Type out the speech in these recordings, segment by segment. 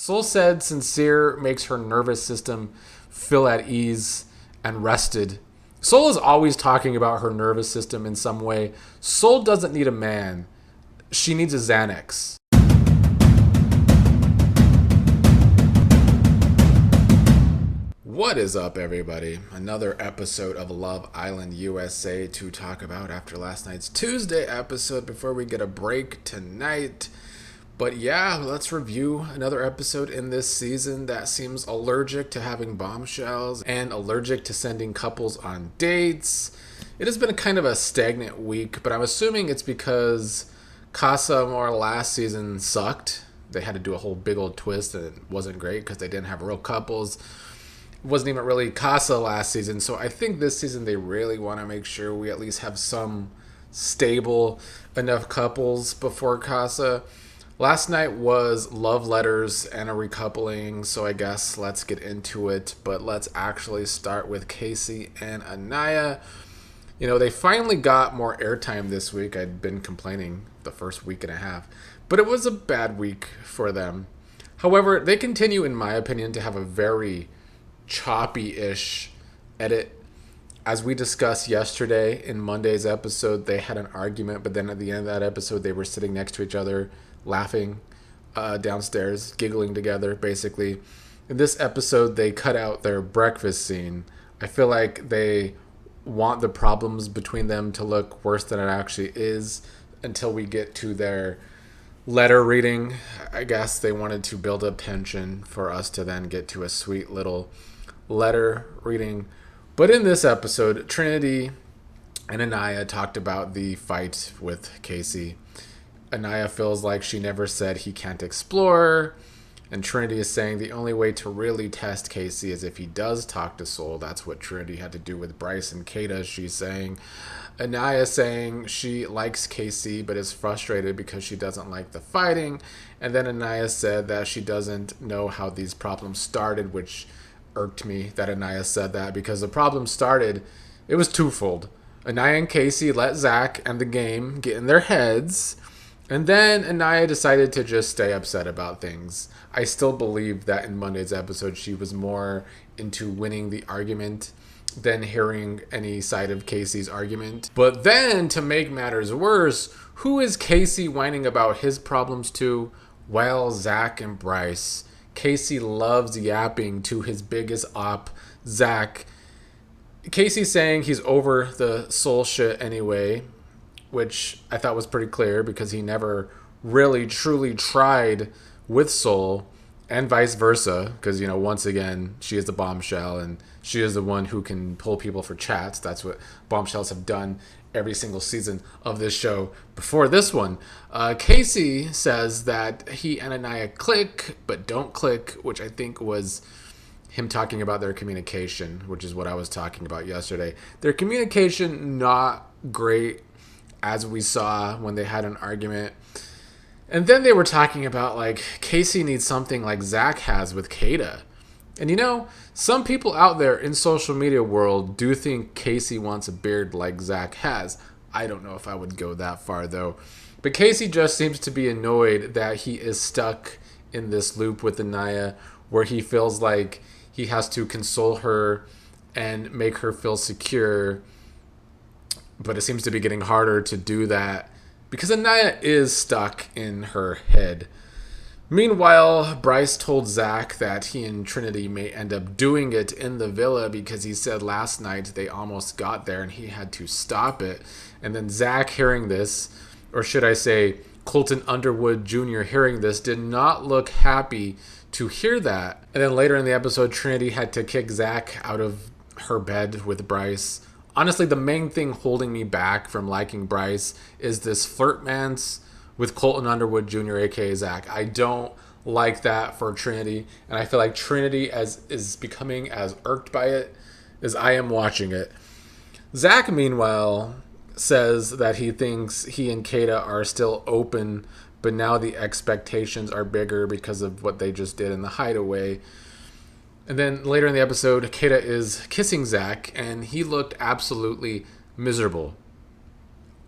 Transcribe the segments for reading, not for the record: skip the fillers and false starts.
Sol said Sincere makes her nervous system feel at ease and rested. Sol is always talking about her nervous system in some way. Sol doesn't need a man. She needs a Xanax. What is up, everybody? Another episode of Love Island USA to talk about after last night's Tuesday episode before we get a break tonight. But yeah, let's review another episode in this season that seems allergic to having bombshells and allergic to sending couples on dates. It has been kind of a stagnant week, but I'm assuming it's because Casa Amor last season sucked. They had to do a whole big old twist and it wasn't great because they didn't have real couples. It wasn't even really Casa last season, so I think this season they really want to make sure we at least have some stable enough couples before Casa. Last night was love letters and a recoupling, so I guess let's get into it. But let's actually start with Casey and Annayia. You know, they finally got more airtime this week. I'd been complaining the first week and a half, but it was a bad week for them. However, they continue, in my opinion, to have a very choppy-ish edit. As we discussed yesterday in Monday's episode, they had an argument, but then at the end of that episode, they were sitting next to each other, laughing downstairs, giggling together, basically. In this episode, they cut out their breakfast scene. I feel like they want the problems between them to look worse than it actually is until we get to their letter reading. I guess they wanted to build up tension for us to then get to a sweet little letter reading. But in this episode, Trinity and Annayia talked about the fight with Casey. Annayia feels like she never said he can't explore, and Trinity is saying the only way to really test Casey is if he does talk to Sol. That's what Trinity had to do with Bryce and Kayda, she's saying. Annayia saying she likes Casey but is frustrated because she doesn't like the fighting. And then Annayia said that she doesn't know how these problems started, which irked me that Annayia said that, because the problem started, it was twofold. Annayia and Casey let Zach and the game get in their heads, and then Annayia decided to just stay upset about things. I still believe that in Monday's episode she was more into winning the argument than hearing any side of Casey's argument. But then, to make matters worse, who is Casey whining about his problems to? Well, Zach and Bryce. Casey loves yapping to his biggest op, Zach. Casey's saying he's over the Sol shit anyway, which I thought was pretty clear because he never really truly tried with Sol, and vice versa, because, you know, once again, she is the bombshell and she is the one who can pull people for chats. That's what bombshells have done every single season of this show before this one. Casey says that he and Annayia click but don't click, which I think was him talking about their communication, which is what I was talking about yesterday. Their communication not great, as we saw when they had an argument. And then they were talking about, like, Casey needs something like Zach has with Kayda. And, you know, some people out there in social media world do think Casey wants a beard like Zach has. I don't know if I would go that far, though. But Casey just seems to be annoyed that he is stuck in this loop with Annayia where he feels like he has to console her and make her feel secure. But it seems to be getting harder to do that because Annayia is stuck in her head. Meanwhile, Bryce told Zach that he and Trinity may end up doing it in the villa because he said last night they almost got there and he had to stop it. And then Zach hearing this, or should I say Colton Underwood Jr. hearing this, did not look happy to hear that. And then later in the episode, Trinity had to kick Zach out of her bed with Bryce. Honestly, the main thing holding me back from liking Bryce is this flirtmance with Colton Underwood Jr., aka Zach. I don't like that for Trinity, and I feel like Trinity is becoming as irked by it as I am watching it. Zach, meanwhile, says that he thinks he and Kayda are still open, but now the expectations are bigger because of what they just did in the hideaway. And then later in the episode, Kayda is kissing Zach, and he looked absolutely miserable.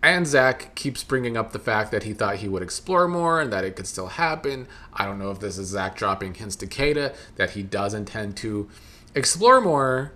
And Zach keeps bringing up the fact that he thought he would explore more and that it could still happen. I don't know if this is Zach dropping hints to Kayda that he does intend to explore more.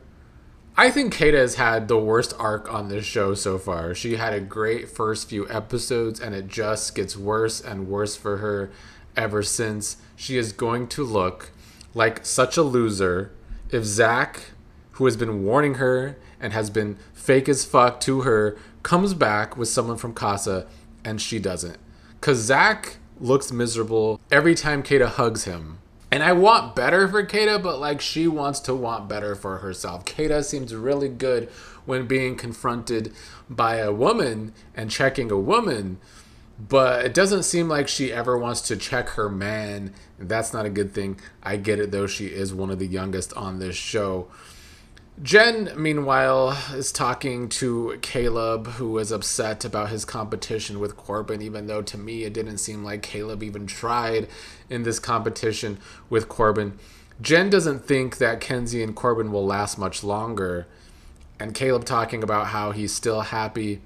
I think Kayda has had the worst arc on this show so far. She had a great first few episodes, and it just gets worse and worse for her ever since. She is going to look like such a loser if Zach, who has been warning her and has been fake as fuck to her, comes back with someone from Casa and she doesn't. Because Zach looks miserable every time Kayda hugs him. And I want better for Kayda, but like she wants to want better for herself. Kayda seems really good when being confronted by a woman and checking a woman, but it doesn't seem like she ever wants to check her man. That's not a good thing. I get it though, she is one of the youngest on this show. Jen, meanwhile, is talking to Caleb, who is upset about his competition with Corbin, even though to me it didn't seem like Caleb even tried in this competition with Corbin. Jen doesn't think that Kenzie and Corbin will last much longer, and Caleb talking about how he's still happy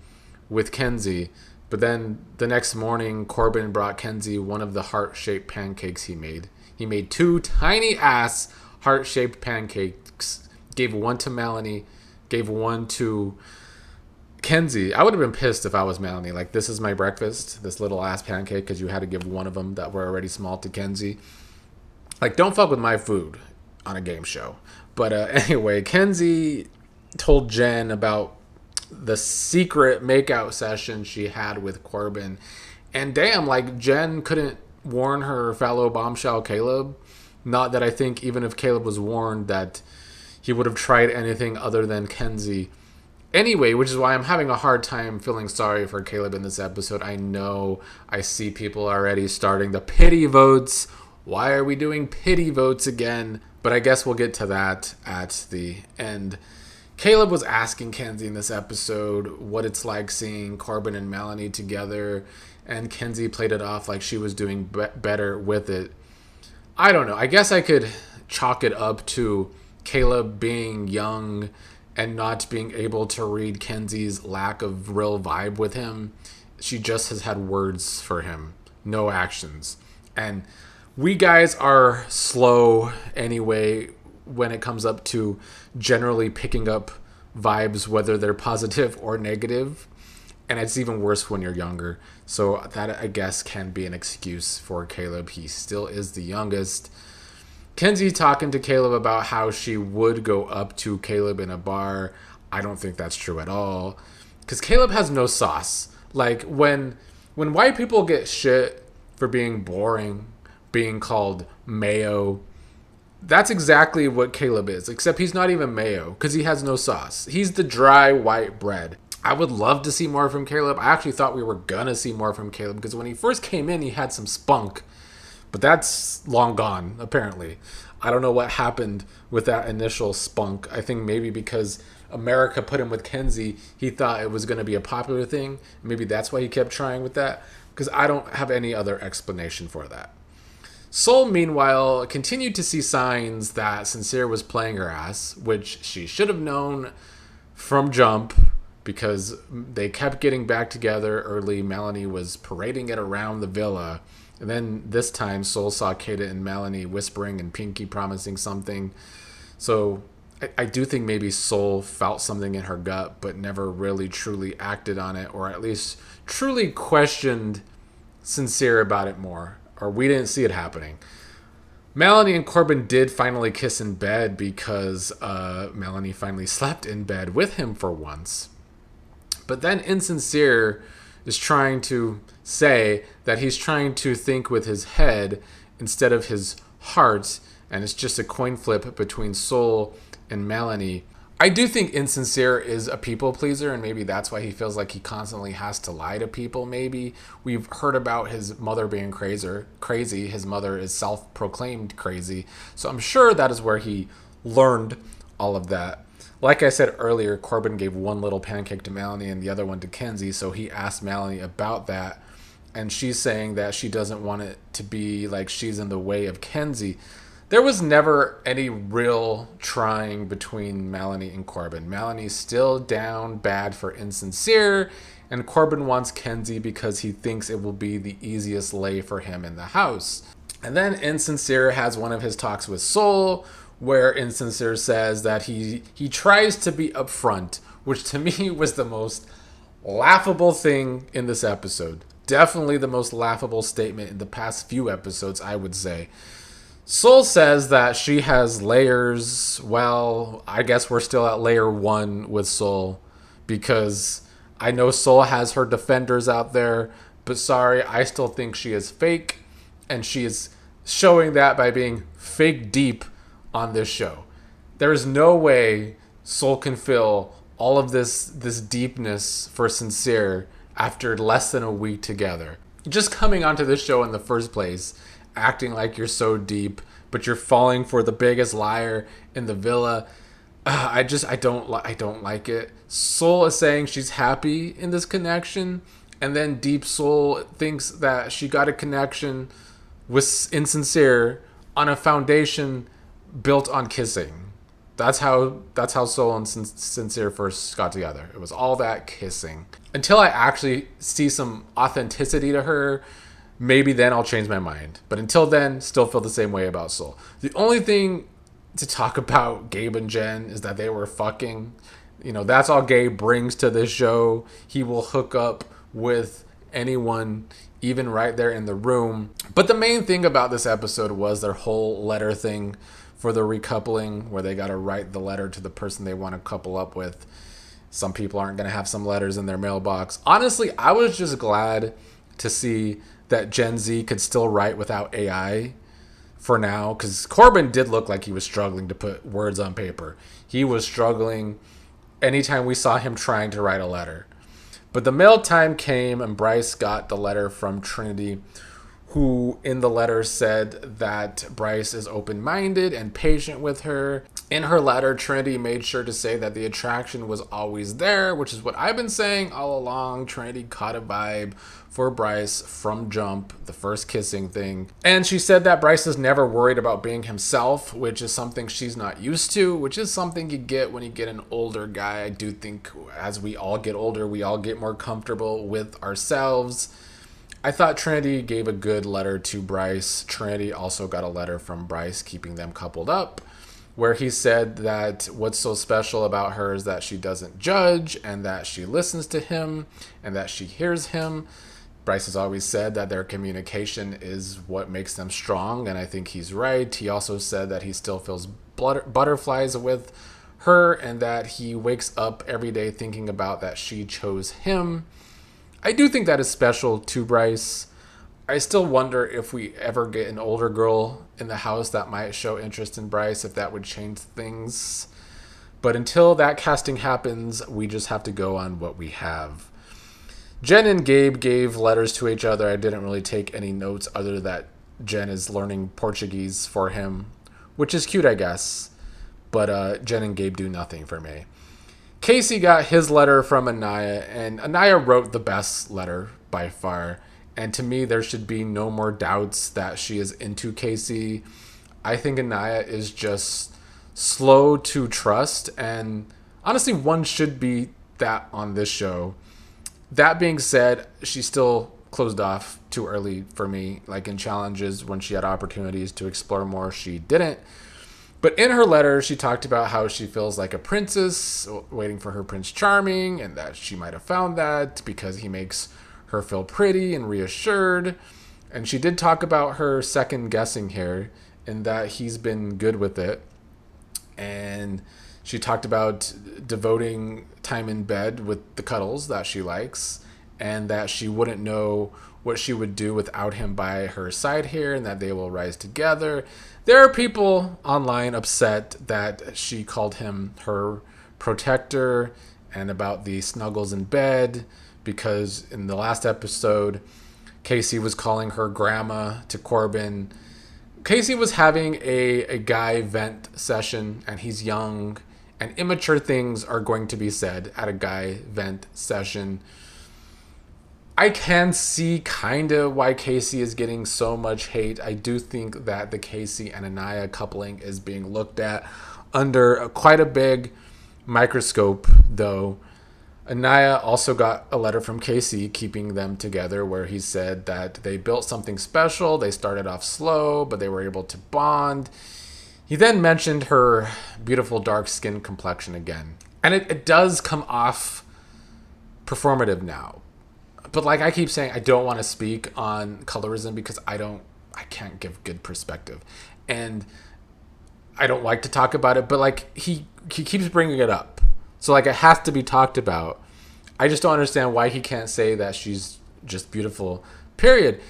with Kenzie. But then the next morning, Corbin brought Kenzie one of the heart-shaped pancakes he made. He made 2 tiny-ass heart-shaped pancakes. Gave one to Melanie, gave one to Kenzie. I would have been pissed if I was Melanie. Like, this is my breakfast, this little ass pancake, because you had to give one of them that were already small to Kenzie. Like, don't fuck with my food on a game show. But anyway, Kenzie told Jen about the secret makeout session she had with Corbin. And damn, like, Jen couldn't warn her fellow bombshell Caleb. Not that I think even if Caleb was warned that he would have tried anything other than Kenzie. Anyway, which is why I'm having a hard time feeling sorry for Caleb in this episode. I know I see people already starting the pity votes. Why are we doing pity votes again? But I guess we'll get to that at the end. Caleb was asking Kenzie in this episode what it's like seeing Corbin and Melanie together, and Kenzie played it off like she was doing better with it. I don't know. I guess I could chalk it up to Caleb being young and not being able to read Kenzie's lack of real vibe with him. She just has had words for him, no actions. And we guys are slow anyway when it comes up to generally picking up vibes, whether they're positive or negative. And it's even worse when you're younger. So that, I guess, can be an excuse for Caleb. He still is the youngest. Kenzie talking to Caleb about how she would go up to Caleb in a bar. I don't think that's true at all. Because Caleb has no sauce. Like, when white people get shit for being boring, being called mayo, that's exactly what Caleb is. Except he's not even mayo, because he has no sauce. He's the dry white bread. I would love to see more from Caleb. I actually thought we were gonna see more from Caleb, because when he first came in, he had some spunk. But that's long gone, apparently. I don't know what happened with that initial spunk. I think maybe because America put him with Kenzie, he thought it was going to be a popular thing. Maybe that's why he kept trying with that. Because I don't have any other explanation for that. Soul, meanwhile, continued to see signs that Sincere was playing her ass, which she should have known from jump, because they kept getting back together early. Melanie was parading it around the villa. And then this time, Soul saw Kayda and Melanie whispering and Pinky promising something. So I do think maybe Soul felt something in her gut, but never really truly acted on it, or at least truly questioned Sincere about it more. Or we didn't see it happening. Melanie and Corbin did finally kiss in bed because Melanie finally slept in bed with him for once. But then Insincere is trying to say that he's trying to think with his head instead of his heart, and it's just a coin flip between Soul and Melanie. I do think Insincere is a people pleaser, and maybe that's why he feels like he constantly has to lie to people. Maybe we've heard about his mother being crazy. His mother is self-proclaimed crazy, so I'm sure that is where he learned all of that. Like I said earlier, Corbin gave one little pancake to Melanie and the other one to Kenzie, so he asked Melanie about that, and she's saying that she doesn't want it to be like she's in the way of Kenzie. There was never any real trying between Melanie and Corbin. Melanie's still down bad for Insincere, And Corbin wants Kenzie because he thinks it will be the easiest lay for him in the house. And then Insincere has one of his talks with Soul, where Insincere says that he tries to be upfront, which to me was the most laughable thing in this episode. Definitely the most laughable statement in the past few episodes, I would say. Soul says that she has layers. Well, I guess we're still at layer 1 with Soul, because I know Soul has her defenders out there, but sorry, I still think she is fake, and she is showing that by being fake deep on this show. There is no way Soul can feel all of this deepness for Sincere after less than a week together. Just coming onto this show in the first place, acting like you're so deep, but you're falling for the biggest liar in the villa. I don't like it. Soul is saying she's happy in this connection, and then Deep Soul thinks that she got a connection with Insincere on a foundation built on kissing. That's how Soul and Sincere first got together. It was all that kissing. Until I actually see some authenticity to her, maybe then I'll change my mind. But until then, still feel the same way about Soul. The only thing to talk about Gabe and Jen is that they were fucking. You know, that's all Gabe brings to this show. He will hook up with anyone, even right there in the room. But the main thing about this episode was their whole letter thing for the recoupling, where they got to write the letter to the person they want to couple up with. Some people aren't going to have some letters in their mailbox. Honestly, I was just glad to see that Gen Z could still write without AI for now, because Corbin did look like he was struggling to put words on paper. He was struggling anytime we saw him trying to write a letter. But the mail time came, and Bryce got the letter from Trinity, who in the letter said that Bryce is open-minded and patient with her. In her letter, Trinity made sure to say that the attraction was always there, which is what I've been saying all along. Trinity caught a vibe for Bryce from jump, the first kissing thing. And she said that Bryce is never worried about being himself, which is something she's not used to, which is something you get when you get an older guy. I do think as we all get older, we all get more comfortable with ourselves. I thought Trinity gave a good letter to Bryce. Trinity also got a letter from Bryce keeping them coupled up, where he said that what's so special about her is that she doesn't judge, and that she listens to him, and that she hears him. Bryce has always said that their communication is what makes them strong, and I think he's right. He also said that he still feels butterflies with her, and that he wakes up every day thinking about that she chose him. I do think that is special to Bryce. I still wonder if we ever get an older girl in the house that might show interest in Bryce, if that would change things. But until that casting happens, we just have to go on what we have. Jen and Gabe gave letters to each other. I didn't really take any notes other than that Jen is learning Portuguese for him, which is cute, I guess. But Jen and Gabe do nothing for me. Casey got his letter from Annayia, and Annayia wrote the best letter by far. And to me, there should be no more doubts that she is into Casey. I think Annayia is just slow to trust, and honestly, one should be that on this show. That being said, she still closed off too early for me. Like in challenges, when she had opportunities to explore more, she didn't. But in her letter, she talked about how she feels like a princess waiting for her Prince Charming, and that she might have found that because he makes her feel pretty and reassured. And she did talk about her second guessing here, and that he's been good with it. And she talked about devoting time in bed with the cuddles that she likes, and that she wouldn't know what she would do without him by her side here, and that they will rise together. There are people online upset that she called him her protector, and about the snuggles in bed, because in the last episode, Casey was calling her grandma to Corbin. Casey was having a guy vent session, and he's young, and immature things are going to be said at a guy vent session. I can see kind of why Casey is getting so much hate. I do think that the Casey and Annayia coupling is being looked at under quite a big microscope, though. Annayia also got a letter from Casey keeping them together where he said that they built something special. They started off slow, but they were able to bond. He then mentioned her beautiful dark skin complexion again. And it does come off performative now. But like I keep saying, I don't want to speak on colorism because I can't give good perspective. And I don't like to talk about it, but like he keeps bringing it up. So like it has to be talked about. I just don't understand why he can't say that she's just beautiful, period.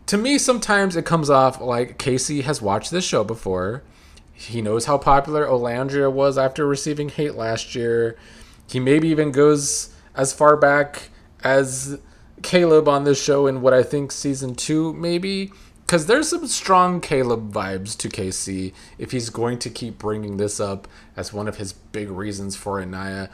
To me, sometimes it comes off like Casey has watched this show before. He knows how popular Olandria was after receiving hate last year. He maybe even goes as far back as Caleb on this show in what I think season 2 maybe. Because there's some strong Caleb vibes to Casey if he's going to keep bringing this up as one of his big reasons for Annayia.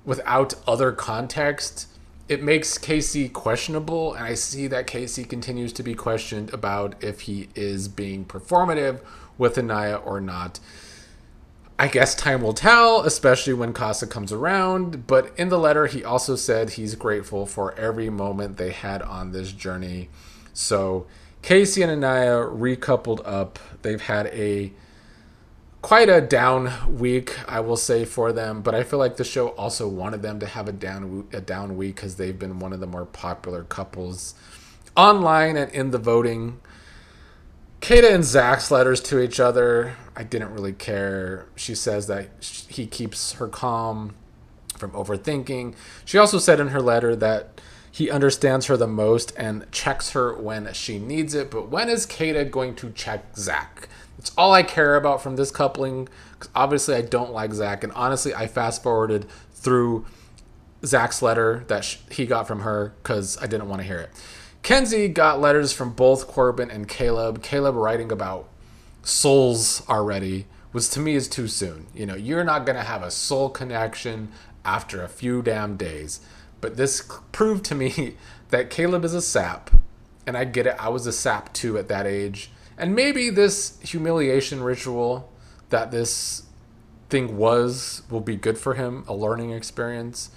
Without other context, it makes Casey questionable, and I see that Casey continues to be questioned about if he is being performative with Annayia or not. I guess time will tell, especially when Casa comes around, but in the letter he also said he's grateful for every moment they had on this journey. So Casey and Annayia recoupled up. They've had quite a down week, I will say, for them, but I feel like the show also wanted them to have a down week because they've been one of the more popular couples online and in the voting. Kayda and Zach's letters to each other, I didn't really care. She says that he keeps her calm from overthinking. She also said in her letter that he understands her the most and checks her when she needs it. But when is Kayda going to check Zach? It's all I care about from this coupling, because obviously I don't like Zach. And honestly, I fast forwarded through Zach's letter that he got from her because I didn't want to hear it. Kenzie got letters from both Corbin and Caleb. Caleb writing about souls already, which to me is too soon. You know, you're not going to have a soul connection after a few damn days. But this proved to me that Caleb is a sap. And I get it. I was a sap too at that age. And maybe this humiliation ritual that this thing will be good for him, a learning experience.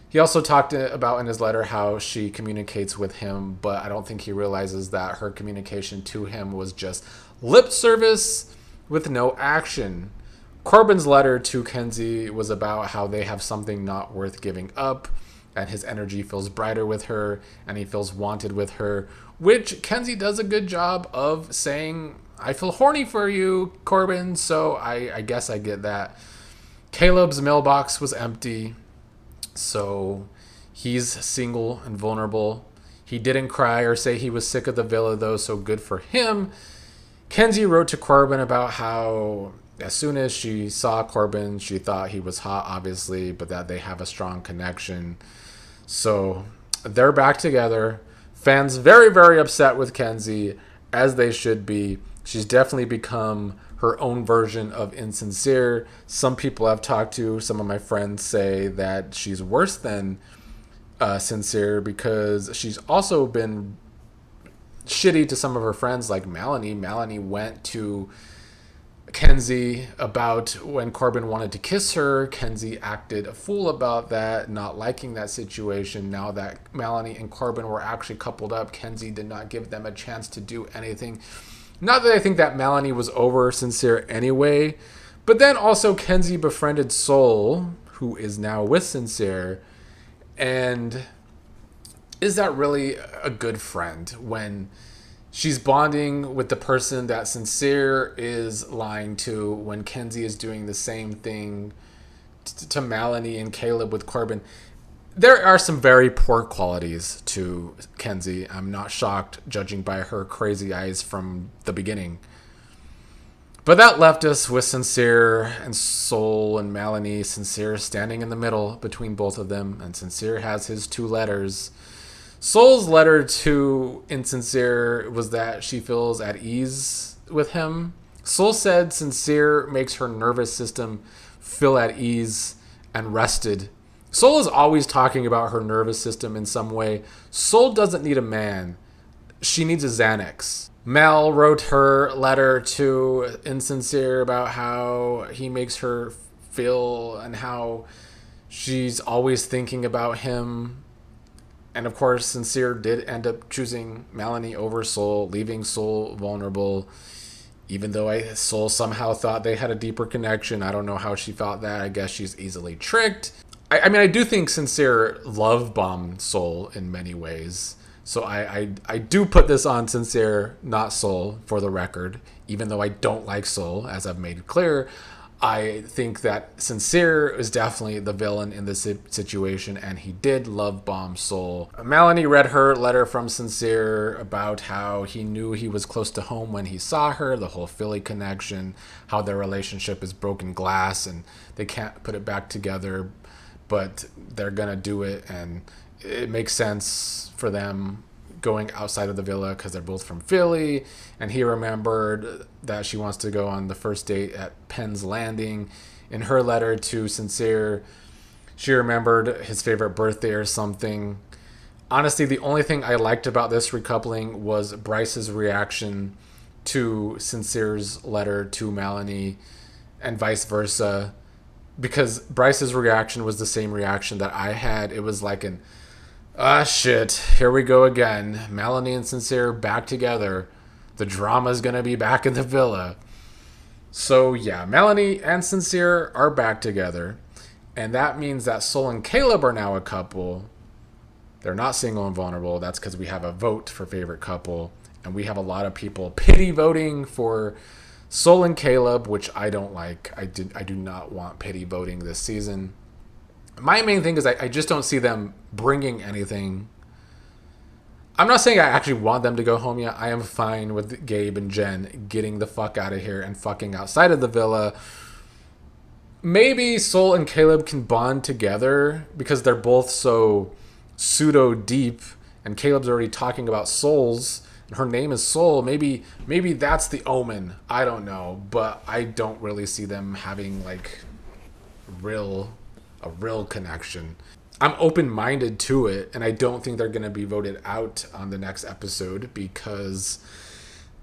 He also talked about in his letter how she communicates with him, but I don't think he realizes that her communication to him was just lip service with no action. Corbin's letter to Kenzie was about how they have something not worth giving up, and his energy feels brighter with her, and he feels wanted with her, which Kenzie does a good job of saying, I feel horny for you, Corbin, so I guess I get that. Caleb's mailbox was empty. So he's single and vulnerable. He didn't cry or say he was sick of the villa, though, so good for him. Kenzie wrote to Corbin about how as soon as she saw Corbin, she thought he was hot, obviously, but that they have a strong connection. So they're back together. Fans very, very upset with Kenzie, as they should be. She's definitely become her own version of insincere. Some people I've talked to, some of my friends say that she's worse than sincere because she's also been shitty to some of her friends like Melanie. Melanie went to Kenzie about when Corbin wanted to kiss her. Kenzie acted a fool about that, not liking that situation. Now that Melanie and Corbin were actually coupled up, Kenzie did not give them a chance to do anything. Not that I think that Melanie was over sincere anyway, but then also Kenzie befriended Soul, who is now with Sincere, and is that really a good friend when she's bonding with the person that Sincere is lying to, when Kenzie is doing the same thing to Melanie and Caleb with Corbin? There are some very poor qualities to Kenzie. I'm not shocked, judging by her crazy eyes from the beginning. But that left us with Sincere and Soul and Melanie. Sincere standing in the middle between both of them, and Sincere has his 2 letters. Soul's letter to Insincere was that she feels at ease with him. Soul said Sincere makes her nervous system feel at ease and rested. Soul is always talking about her nervous system in some way. Soul doesn't need a man. She needs a Xanax. Mel wrote her letter to Insincere about how he makes her feel and how She's always thinking about him. And of course, Sincere did end up choosing Melanie over Soul, leaving Soul vulnerable. Even though Soul somehow thought they had a deeper connection. I don't know how she thought that. I guess she's easily tricked. I mean, I do think Sincere love bombed Soul in many ways. So I do put this on Sincere, not Soul, for the record. Even though I don't like Soul, as I've made clear, I think that Sincere is definitely the villain in this situation, and he did love bomb Soul. Melanie read her letter from Sincere about how he knew he was close to home when he saw her, the whole Philly connection, how their relationship is broken glass and they can't put it back together, but they're gonna do it, and it makes sense for them going outside of the villa because they're both from Philly. And he remembered that she wants to go on the first date at Penn's Landing. In her letter to Sincere, she remembered his favorite birthday or something. Honestly, the only thing I liked about this recoupling was Bryce's reaction to Sincere's letter to Melanie and vice versa, because Bryce's reaction was the same reaction that I had. It was like an, ah, shit, here we go again. Melanie and Sincere back together. The drama's gonna be back in the villa. So yeah, Melanie and Sincere are back together. And that means that Soul and Caleb are now a couple. They're not single and vulnerable. That's because we have a vote for favorite couple. And we have a lot of people pity voting for Soul and Caleb, which I don't like. I do not want pity voting this season. My main thing is I just don't see them bringing anything. I'm not saying I actually want them to go home yet. I am fine with Gabe and Jen getting the fuck out of here and fucking outside of the villa. Maybe Soul and Caleb can bond together because they're both so pseudo deep, and Caleb's already talking about souls, and her name is Soul. Maybe that's the omen. I don't know, but I don't really see them having like a real connection. I'm open-minded to it, and I don't think they're going to be voted out on the next episode because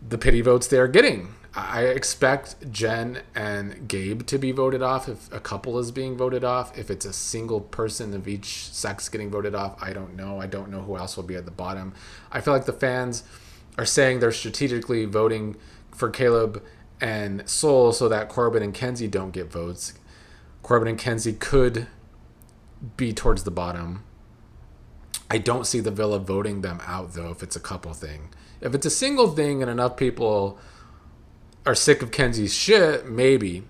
the pity votes they're getting. I expect Jen and Gabe to be voted off if a couple is being voted off. If it's a single person of each sex getting voted off, I don't know. I don't know who else will be at the bottom. I feel like the fans are saying they're strategically voting for Caleb and Soul so that Corbin and Kenzie don't get votes. Corbin and Kenzie could be towards the bottom. I don't see the villa voting them out, though, if it's a couple thing. If it's a single thing and enough people are sick of Kenzie's shit, maybe.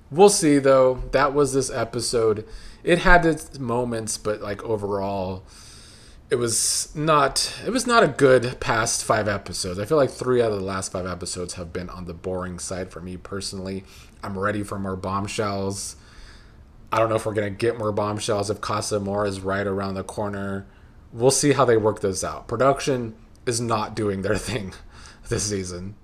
We'll see, though. That was this episode. It had its moments, but like overall, it was not a good past 5 episodes. I feel like 3 out of the last 5 episodes have been on the boring side for me personally. I'm ready for more bombshells. I don't know if we're going to get more bombshells if Casa Amor is right around the corner. We'll see how they work this out. Production is not doing their thing this season.